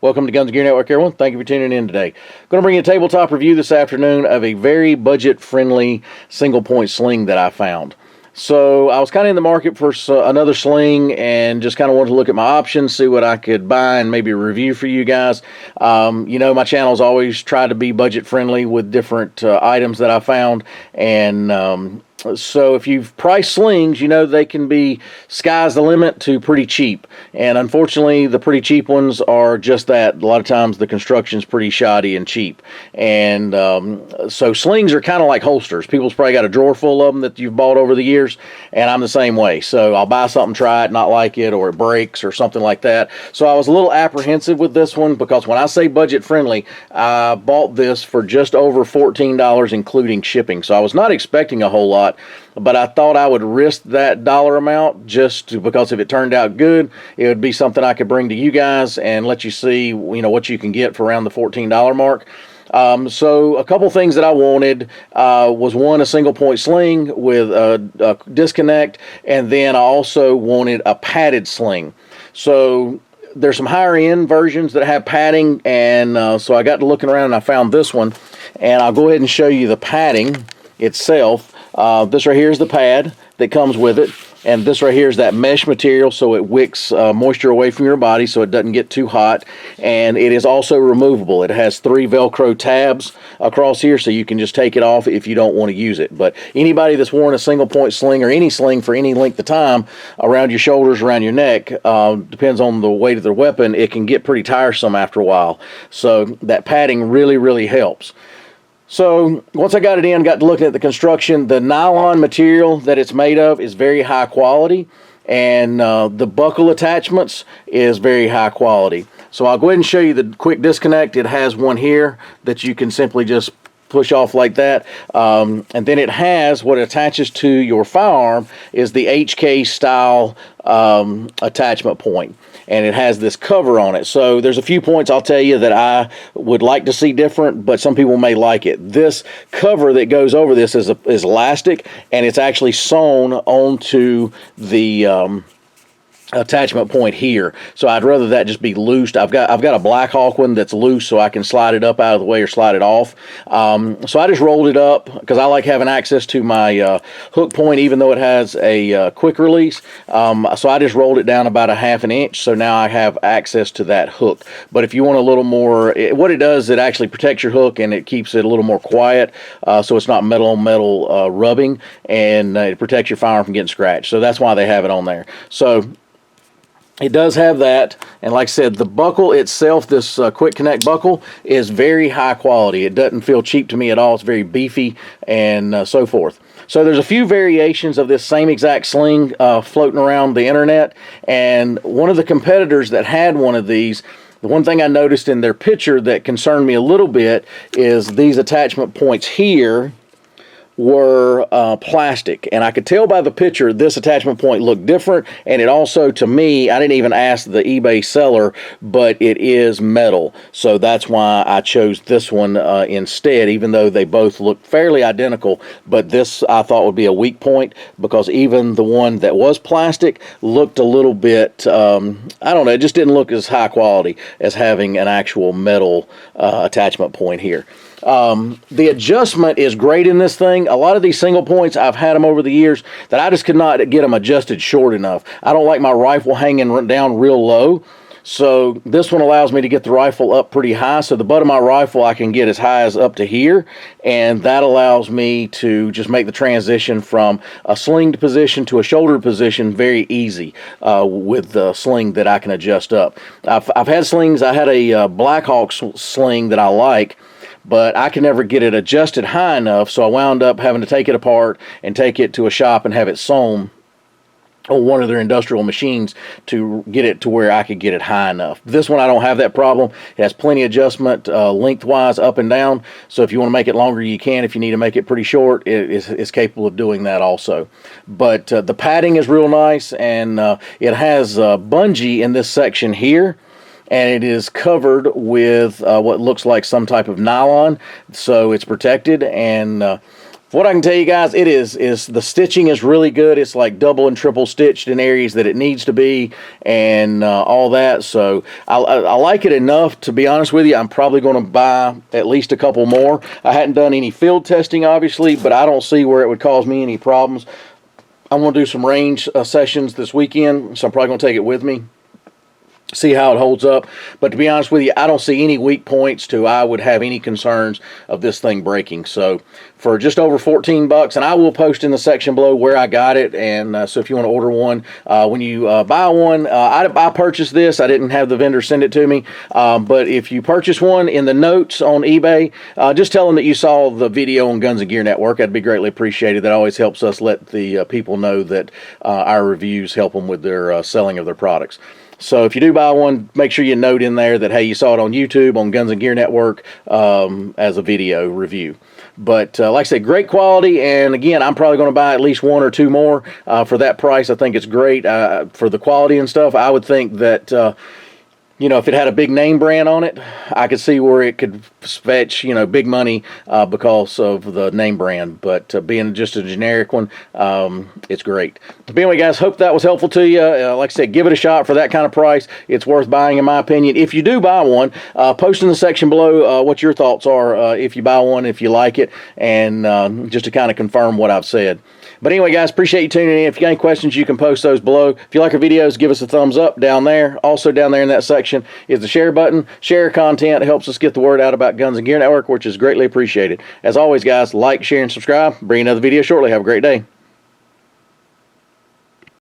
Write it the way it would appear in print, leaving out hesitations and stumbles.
Welcome to Guns Gear Network, everyone. Thank you for tuning in today. Going to bring you a tabletop review this afternoon of a very budget-friendly single-point sling that I found. So I was kind of in the market for another sling and just kind of wanted to look at my options, see what I could buy and maybe review for you guys. My channel's always tried to be budget-friendly with different items that I found, and so if you've priced slings, you know they can be sky's the limit to pretty cheap. And unfortunately, the pretty cheap ones are just that. A lot of times the construction's pretty shoddy and cheap. And so slings are kind of like holsters. People's probably got a drawer full of them that you've bought over the years, and I'm the same way. So I'll buy something, try it, not like it, or it breaks or something like that. So I was a little apprehensive with this one because when I say budget friendly, I bought this for just over $14 including shipping. So I was not expecting a whole lot, but I thought I would risk that dollar amount because if it turned out good, it would be something I could bring to you guys and let you see, what you can get for around the $14 mark. So a couple things that I wanted was one, a single point sling with a disconnect, and then I also wanted a padded sling. So there's some higher end versions that have padding, and so I got to looking around and I found this one, and I'll go ahead and show you the padding itself. This right here is the pad that comes with it, and this right here is that mesh material, so it wicks moisture away from your body so it doesn't get too hot. And it is also removable. It has 3 Velcro tabs across here, so you can just take it off if you don't want to use it. But anybody that's worn a single point sling or any sling for any length of time around your shoulders, around your neck, depends on the weight of their weapon, it can get pretty tiresome after a while. So that padding really, really helps. So once I got it in, got to looking at the construction, the nylon material that it's made of is very high quality, and the buckle attachments is very high quality. So I'll go ahead and show you the quick disconnect. It has one here that you can simply just push off like that, and then it has what attaches to your firearm is the HK style attachment point, and it has this cover on it. So there's a few points I'll tell you that I would like to see different, but some people may like it. This cover that goes over this is elastic, and it's actually sewn onto the attachment point here. So I'd rather that just be loose. I've got a Black Hawk one that's loose, so I can slide it up out of the way or slide it off. So I just rolled it up because I like having access to my hook point, even though it has a quick release. So I just rolled it down about a ½ inch, so now I have access to that hook. But if you want a little more, what it does, it actually protects your hook and it keeps it a little more quiet, so it's not metal on metal rubbing, and it protects your firearm from getting scratched. So that's why they have it on there. So it does have that, and like I said, the buckle itself, this quick connect buckle, is very high quality. It doesn't feel cheap to me at all. It's very beefy and so forth. So there's a few variations of this same exact sling floating around the internet, and one of the competitors that had one of these, the one thing I noticed in their picture that concerned me a little bit is these attachment points here were plastic, and I could tell by the picture this attachment point looked different, and it also, to me, I didn't even ask the eBay seller, but it is metal, so that's why I chose this one instead, even though they both look fairly identical. But this I thought would be a weak point because even the one that was plastic looked a little bit, I don't know, it just didn't look as high quality as having an actual metal attachment point here. The adjustment is great in this thing. A lot of these single points, I've had them over the years that I just could not get them adjusted short enough. I don't like my rifle hanging down real low, so this one allows me to get the rifle up pretty high. So the butt of my rifle I can get as high as up to here, and that allows me to just make the transition from a slinged position to a shouldered position very easy with the sling that I can adjust up. I've had slings. I had a Black Hawk sling that I like, but I could never get it adjusted high enough, so I wound up having to take it apart and take it to a shop and have it sewn on one of their industrial machines to get it to where I could get it high enough. This one I don't have that problem. It has plenty of adjustment lengthwise up and down, so if you want to make it longer you can. If you need to make it pretty short, it's capable of doing that also. But the padding is real nice, and it has bungee in this section here, and it is covered with what looks like some type of nylon, so it's protected. And What I can tell you guys, it is the stitching is really good. It's like double and triple stitched in areas that it needs to be, and all that. So I like it enough, to be honest with you. I'm probably going to buy at least a couple more. I hadn't done any field testing, obviously, but I don't see where it would cause me any problems. I'm going to do some range sessions this weekend, so I'm probably going to take it with me, see how it holds up. But to be honest with you, I don't see any weak points to I would have any concerns of this thing breaking. So for just over 14 bucks, and I will post in the section below where I got it, and so if you want to order one, when you buy one, I purchased this. I didn't have the vendor send it to me, but if you purchase one, in the notes on eBay, just tell them that you saw the video on Guns and Gear Network. That'd be greatly appreciated. That always helps us let the people know that our reviews help them with their selling of their products. So if you do buy one, make sure you note in there that, hey, you saw it on YouTube, on Guns and Gear Network, as a video review. But like I said, great quality. And again, I'm probably going to buy at least one or two more for that price. I think it's great for the quality and stuff. I would think that you know, if it had a big name brand on it, I could see where it could fetch, you know, big money because of the name brand. But being just a generic one, it's great. But anyway, guys, hope that was helpful to you. Like I said, give it a shot for that kind of price. It's worth buying, in my opinion. If you do buy one, post in the section below what your thoughts are if you buy one, if you like it, and just to kind of confirm what I've said. But anyway, guys, appreciate you tuning in. If you got any questions, you can post those below. If you like our videos, give us a thumbs up down there. Also down there in that section is the share button. Share content. It helps us get the word out about Guns and Gear Network, which is greatly appreciated. As always, guys, like, share, and subscribe. Bring another video shortly. Have a great day.